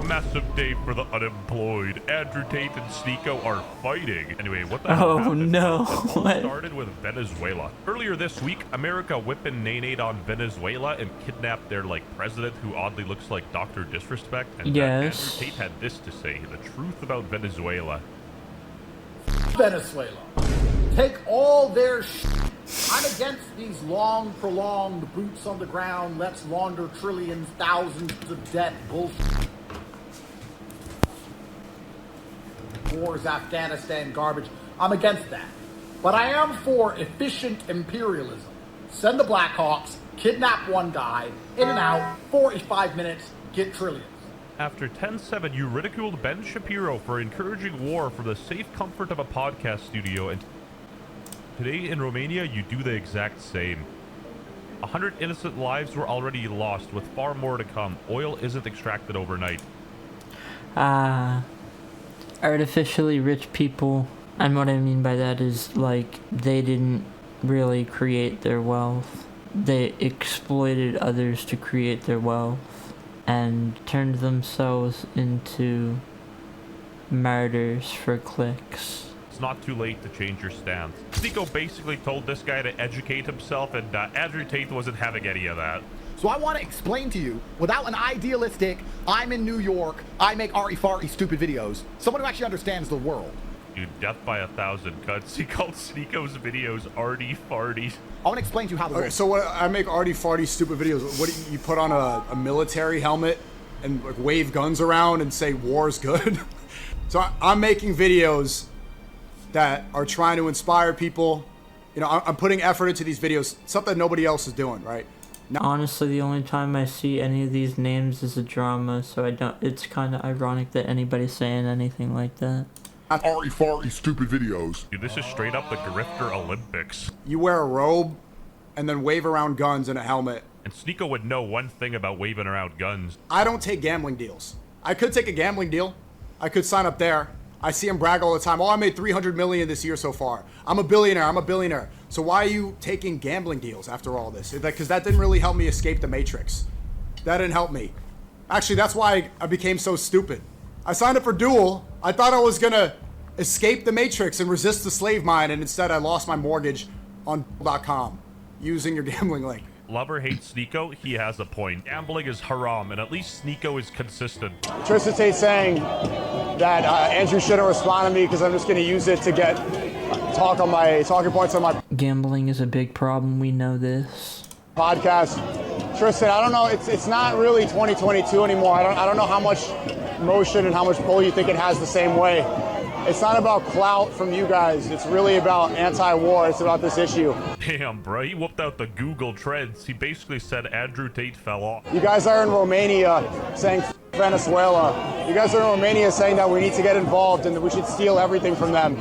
massive day for the unemployed. Andrew Tate and Sneeko are fighting. Anyway, what the hell happened? Oh no, It all what? started with Venezuela. Earlier this week, America whipping nay-nayed on Venezuela and kidnapped their, president who oddly looks like Dr. Disrespect. And Yes. Andrew Tate had this to say, the truth about Venezuela. Venezuela. Take all their I'm against these long, prolonged, boots on the ground, let's launder trillions, thousands of debt bullshit. Wars, Afghanistan, garbage. I'm against that. But I am for efficient imperialism. Send the Blackhawks, kidnap one guy, in and out, 45 minutes, get trillions. After 10-7, you ridiculed Ben Shapiro for encouraging war from the safe comfort of a podcast studio, and today in Romania, you do the exact same. 100 innocent lives were already lost, with far more to come. Oil isn't extracted overnight. Artificially rich people, and what I mean by that is, they didn't really create their wealth. They exploited others to create their wealth, and turned themselves into martyrs for clicks. It's not too late to change your stance. Sneeko basically told this guy to educate himself, and Andrew Tate wasn't having any of that. So I want to explain to you, without an idealistic, I'm in New York, I make arty-farty stupid videos, someone who actually understands the world. Dude, death by 1,000 cuts. He called Sneeko's videos arty-farty. I want to explain to you how the world... Okay, so what, I make arty-farty stupid videos. What do you put on a military helmet and wave guns around and say war's good? So I'm making videos that are trying to inspire people. You know, I'm putting effort into these videos, something nobody else is doing, right? Now, Honestly, the only time I see any of these names is a drama, so it's kind of ironic that anybody's saying anything like that. Arty-farty stupid videos. Dude, this is straight up the Grifter Olympics. you wear a robe and then wave around guns and a helmet. And Sneeko would know one thing about waving around guns. I don't take gambling deals. I could take a gambling deal. I could sign up there. I see him brag all the time. Oh, I made 300 million this year so far. I'm a billionaire. So why are you taking gambling deals after all this? Because that didn't really help me escape the Matrix. That didn't help me. Actually, that's why I became so stupid. I signed up for Duel. I thought I was gonna escape the Matrix and resist the slave mine, and instead I lost my mortgage on .com using your gambling link. Lover hates Sneeko, he has a point. Gambling is haram, and at least Sneeko is consistent. Tristan Tate saying that Andrew shouldn't respond to me because I'm just going to use it to get talk on my talking points on my Gambling is a big problem, we know this. podcast. Tristan, I don't know. It's not really 2022 anymore. I don't know how much motion and how much pull you think it has the same way. It's not about clout from you guys. It's really about anti-war. It's about this issue. Damn, bro, he whooped out the Google Trends. He basically said Andrew Tate fell off. You guys are in Romania saying Venezuela. You guys are in Romania saying that we need to get involved and that we should steal everything from them.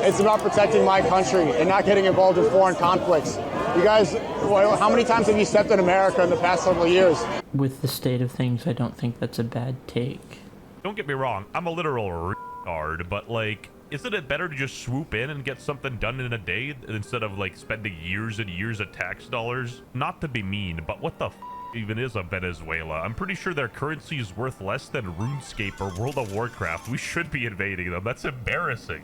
It's about protecting my country and not getting involved in foreign conflicts. You guys, how many times have you stepped in America in the past several years? With the state of things, I don't think that's a bad take. Don't get me wrong, I'm a literal retard, but isn't it better to just swoop in and get something done in a day instead of spending years and years of tax dollars? Not to be mean, but what the even is a Venezuela? I'm pretty sure their currency is worth less than RuneScape or World of Warcraft. We should be invading them. That's embarrassing.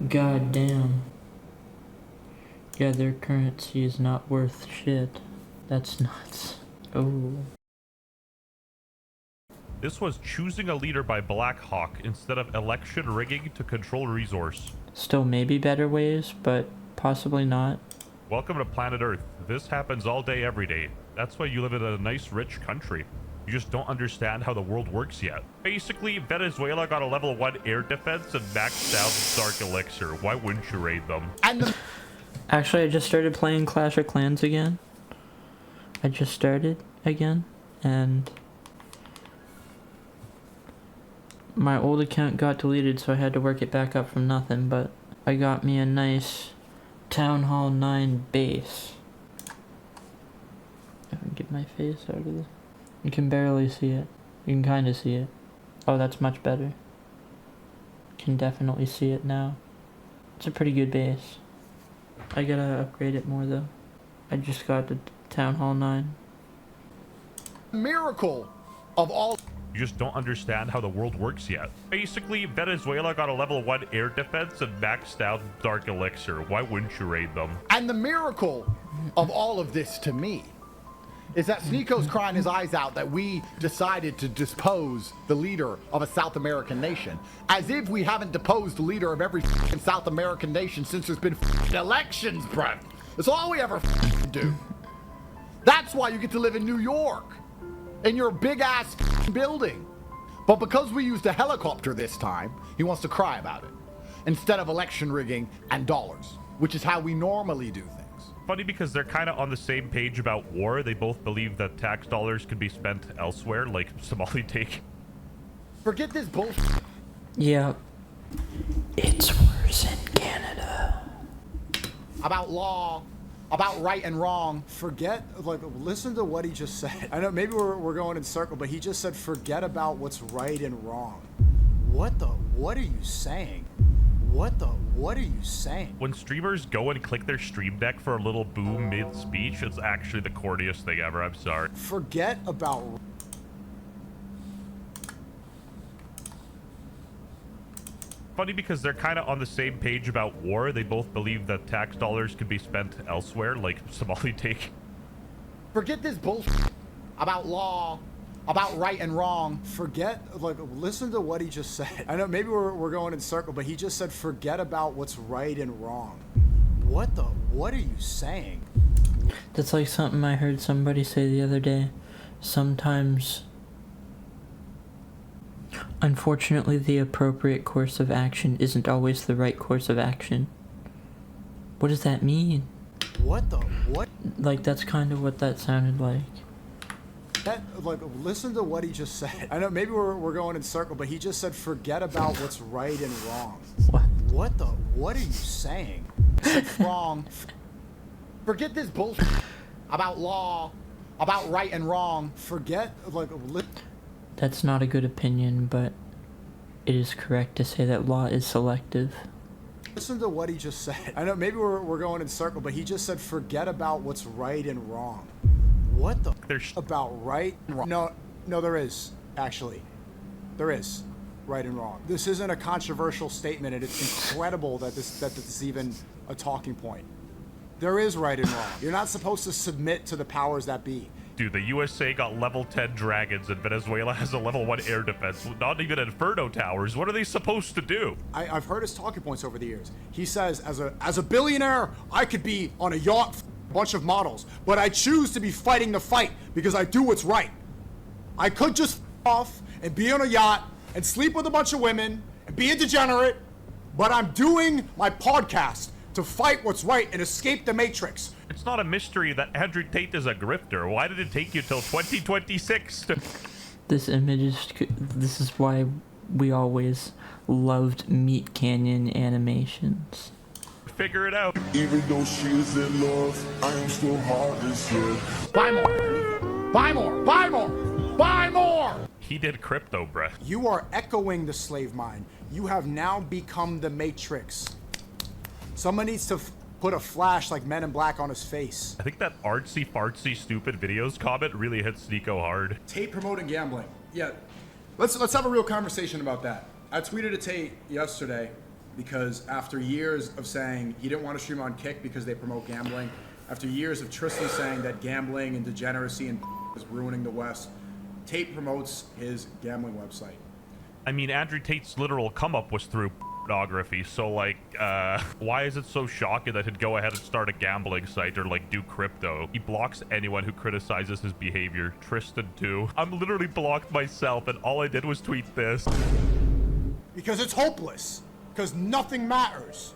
God damn. Yeah, their currency is not worth shit. That's nuts. Oh. This was choosing a leader by Blackhawk instead of election rigging to control resource. Still maybe better ways, but possibly not. Welcome to planet Earth. This happens all day, every day. That's why you live in a nice, rich country. You just don't understand how the world works yet. Basically, Venezuela got a level 1 air defense and maxed out Dark Elixir. Why wouldn't you raid them? Actually, I just started playing Clash of Clans again. I just started again, and my old account got deleted, so I had to work it back up from nothing, but I got me a nice Town Hall 9 base. If I can get my face out of this. You can barely see it. You can kind of see it. Oh, that's much better. can definitely see it now. It's a pretty good base. I gotta upgrade it more though. I just got to Town Hall 9. Miracle of all. You just don't understand how the world works yet. Basically, Venezuela got a level 1 air defense and maxed out Dark Elixir. Why wouldn't you raid them? And the miracle of all of this to me is that Sneako's crying his eyes out that we decided to depose the leader of a South American nation. As if we haven't deposed the leader of every South American nation since there's been elections, Brett. That's all we ever do. That's why you get to live in New York, in your big-ass building. But because we used a helicopter this time, he wants to cry about it, instead of election rigging and dollars, which is how we normally do things. Funny because they're kind of on the same page about war. They both believe that tax dollars can be spent elsewhere, like Somali take. Forget this bullshit. Yeah. It's worse in Canada. About law, about right and wrong. Forget, like, listen to what he just said. I know maybe we're going in circle, but he just said forget about what's right and wrong. What are you saying? What are you saying? When streamers go and click their stream deck for a little boom mid-speech, it's actually the corniest thing ever. I'm sorry. Forget about... Funny because they're kind of on the same page about war. They both believe that tax dollars can be spent elsewhere, like Somali take. Forget this bullshit about law, about right and wrong. Forget, like, listen to what he just said. I know maybe we're going in circle, but he just said forget about what's right and wrong. What are you saying? That's like something I heard somebody say the other day. Sometimes, unfortunately, the appropriate course of action isn't always the right course of action. What does that mean? What? Like, that's kind of what that sounded like. That, like, listen to what he just said. I know maybe we're going in circle, but he just said forget about what's right and wrong. What? What are you saying? It's wrong. Forget this bullshit about law, about right and wrong. Forget, like, That's not a good opinion, but it is correct to say that law is selective. listen to what he just said. I know maybe we're going in circle, but he just said forget about what's right and wrong. There's About right and wrong? No, there is, actually. There is right and wrong. This isn't a controversial statement, and it's incredible that this is even a talking point. There is right and wrong. You're not supposed to submit to the powers that be. Dude, the USA got level 10 dragons and Venezuela has a level 1 air defense. Not even Inferno towers. What are they supposed to do? I've heard his talking points over the years. He says, as a billionaire, I could be on a yacht, a bunch of models, but I choose to be fighting the fight because I do what's right. I could just off and be on a yacht and sleep with a bunch of women and be a degenerate, but I'm doing my podcast to fight what's right and escape the Matrix. It's not a mystery that Andrew Tate is a grifter. Why did it take you till 2026 to... This is why we always loved Meat Canyon animations. figure it out? Even though she is in love, I am still heartless, yeah. Buy more. Buy more. Buy more. Buy more. He did crypto, bruh. You are echoing the slave mind. You have now become the Matrix. Someone needs to put a flash like Men in Black on his face. I think that artsy fartsy stupid videos comment really hits Nico hard. Tate promoting gambling. Yeah. Let's have a real conversation about that. I tweeted at Tate yesterday because after years of saying he didn't want to stream on Kick because they promote gambling, after years of Tristan saying that gambling and degeneracy and is ruining the West, Tate promotes his gambling website. I mean, Andrew Tate's literal come up was through pornography, so like, why is it so shocking that he'd go ahead and start a gambling site or like do crypto? He blocks anyone who criticizes his behavior. Tristan too. I'm literally blocked myself and all I did was tweet this. Because it's hopeless. Because nothing matters.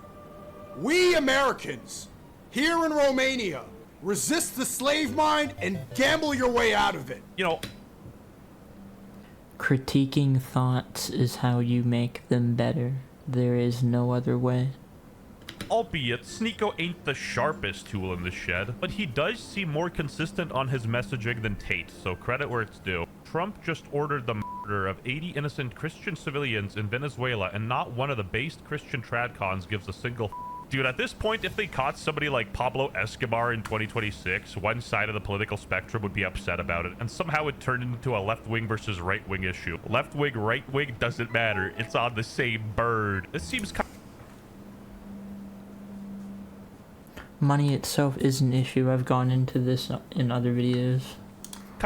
We Americans, here in Romania, resist the slave mind and gamble your way out of it. You know, Critiquing thoughts is how you make them better. There is no other way. albeit Sneeko ain't the sharpest tool in the shed, but he does seem more consistent on his messaging than Tate, so credit where it's due. Trump just ordered the murder of 80 innocent Christian civilians in Venezuela, and not one of the based Christian tradcons gives a single Dude, at this point, if they caught somebody like Pablo Escobar in 2026, one side of the political spectrum would be upset about it, and somehow it turned into a left-wing versus right-wing issue. Left-wing, right-wing doesn't matter. It's on the same bird. This seems kind Money itself is an issue. I've gone into this in other videos.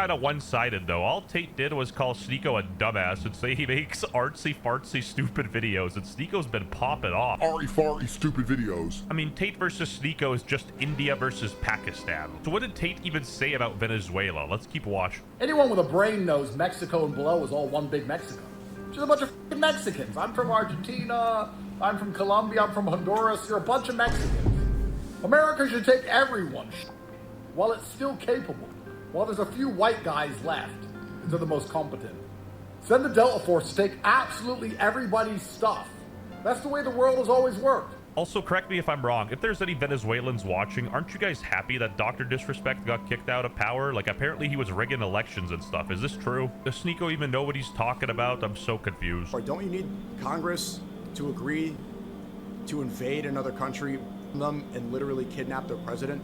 of one-sided, though. All Tate did was call Sneeko a dumbass and say he makes artsy-fartsy stupid videos, and Sneeko's been popping off. Arty-farty stupid videos. I mean, Tate versus Sneeko is just India versus Pakistan. So what did Tate even say about Venezuela? Let's keep watching. Anyone with a brain knows Mexico and below is all one big Mexico. Just a bunch of f***ing Mexicans. I'm from Argentina. I'm from Colombia. I'm from Honduras. You're a bunch of Mexicans. America should take everyone while it's still capable. While there's a few white guys left, they're the most competent. Send the Delta Force to take absolutely everybody's stuff. That's the way the world has always worked. Also, correct me if I'm wrong, if there's any Venezuelans watching, aren't you guys happy that Dr. Disrespect got kicked out of power? Like, apparently he was rigging elections and stuff. Is this true? Does Sneeko even know what he's talking about? I'm so confused. Or don't you need Congress to agree to invade another country, them, and literally kidnap their president?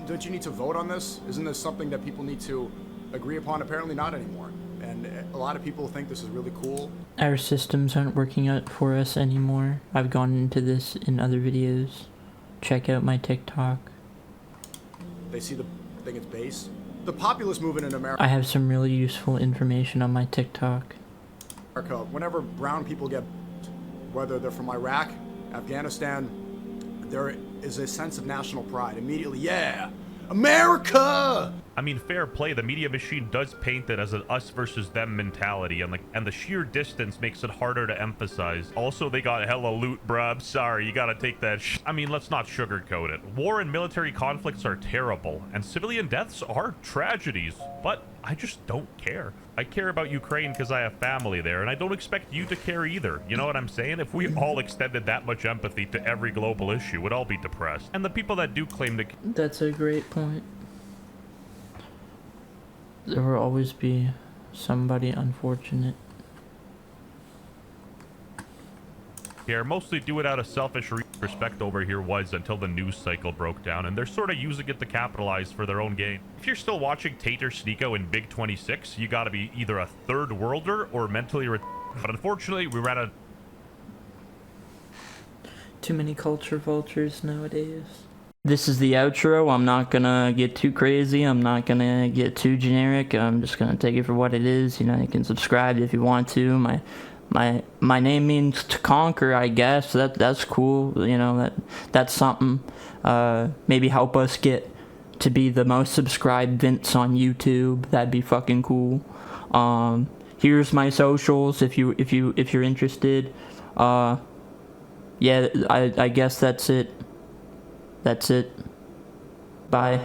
Don't you need to vote on this? Isn't this something that people need to agree upon? Apparently not anymore. And a lot of people think this is really cool. Our systems aren't working out for us anymore. I've gone into this in other videos. Check out my TikTok. They see the thing it's based. The populist movement in America. I have some really useful information on my TikTok. Whenever brown people get, whether they're from Iraq, Afghanistan, there is a sense of national pride. Immediately, yeah, America! I mean, fair play. The media machine does paint it as an us versus them mentality, and the sheer distance makes it harder to emphasize. Also, they got hella loot, bruh. I'm sorry, you gotta take that I mean, let's not sugarcoat it. War and military conflicts are terrible, and civilian deaths are tragedies, but I just don't care. I care about Ukraine because I have family there, and I don't expect you to care either. You know what I'm saying? If we all extended that much empathy to every global issue, we'd all be depressed. And the people that do claim to... That's a great point. There will always be somebody unfortunate. Care mostly do it out of selfish respect over here was until the news cycle broke down, and they're sort of using it to capitalize for their own gain. If you're still watching Tate or Sneeko in Big 26, you gotta be either a third worlder or mentally but unfortunately we ran out. Too many culture vultures nowadays. This is the outro. I'm not gonna get too crazy. I'm not gonna get too generic. I'm just gonna take it for what it is. You know, you can subscribe if you want to. My name means to conquer, I guess. That's cool. You know, that's something. Maybe help us get to be the most subscribed Vince on YouTube. That'd be fucking cool. Here's my socials if you're interested. Yeah, I guess that's it. That's it. Bye.